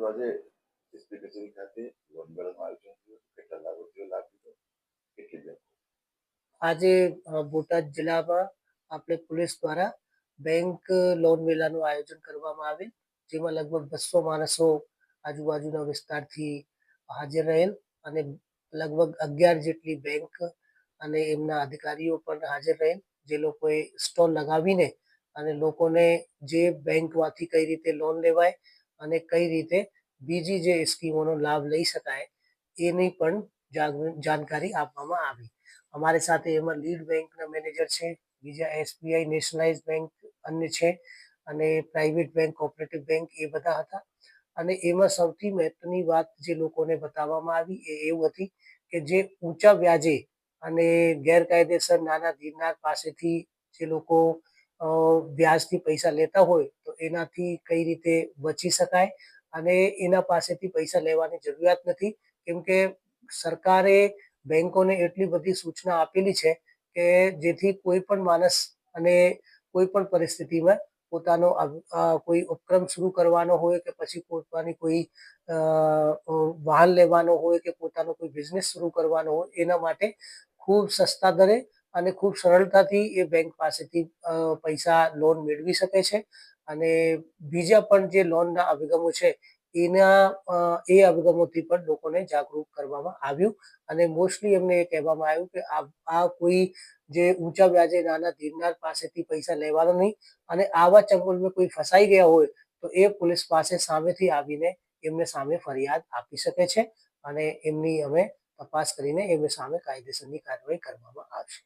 આજે એસપી કચેરી ખાતે લોન મેળાનું આયોજન થયું હતું. કેટલા લાભાર્થીઓ લાભ લીધો, કેટલી બેંકો? આજે બોટાદ જિલ્લામાં આપણે પોલીસ દ્વારા બેંક લોન મેળાનું આયોજન કરવામાં આવેલ, જેમાં લગભગ 200 માણસો આજુબાજુના વિસ્તારથી હાજર રહેલ અને લગભગ 11 જેટલી બેંક અને એમના અધિકારીઓ પણ હાજર રહેલ, જે લોકોએ સ્ટોલ લગાવીને અને લોકોને જે બેંકમાંથી કઈ રીતે લોન લેવાય અને કઈ રીતે બીજી જે સ્કીમોનો લાભ લઈ શકાય એની પણ જાણકારી આપવામાં આવી. અમારી સાથે એમાં લીડ બેંકના મેનેજર છે, બીજા એસબીઆઈ નેશનલાઇઝ બેંક અન્ય છે અને પ્રાઇવેટ બેંક, કોઓપરેટિવ બેંક એ બધા હતા. અને એમાં સૌથી મહત્વની વાત જે લોકોને બતાવવામાં આવી એ એવું હતી કે જે ઊંચા વ્યાજે અને ગેરકાયદેસર નાના ધીરનાર પાસેથી જે લોકો વ્યાજથી પૈસા લેતા હોય તો એનાથી કઈ રીતે બચી શકાય અને એના પાસેથી પૈસા લેવાની જરૂરિયાત નથી, કેમ કે સરકારે બેંકોને એટલી બધી સૂચના આપેલી છે કે જેથી કોઈ પણ માણસ અને કોઈ પણ પરિસ્થિતિમાં પોતાનો કોઈ ઉપક્રમ શરૂ કરવાનો હોય કે પછી પોતાની કોઈ વાહન લેવાનો હોય કે પોતાનો કોઈ બિઝનેસ શરૂ કરવાનો હોય એના માટે ખૂબ સસ્તા દરે અને ખૂબ સરળતાથી એ બેંક પાસેથી પૈસા લોન મેળવી શકે છે. અને બીજા પણ જે લોનના અભિગમો છે એ અભિગમોથી પણ લોકોને જાગૃત કરવામાં આવ્યું અને મોસ્ટલી એમને એ કહેવામાં આવ્યું કે આ કોઈ જે ઊંચા વ્યાજે નાના ધીરનાર પાસેથી પૈસા લેવાનો નહીં અને આવા ચંગુલમાં કોઈ ફસાઈ ગયા હોય તો એ પોલીસ પાસે સામેથી આવીને એમને સામે ફરિયાદ આપી શકે છે અને એમની અમે તપાસ કરીને એમની સામે કાયદેસરની કાર્યવાહી કરવામાં આવશે.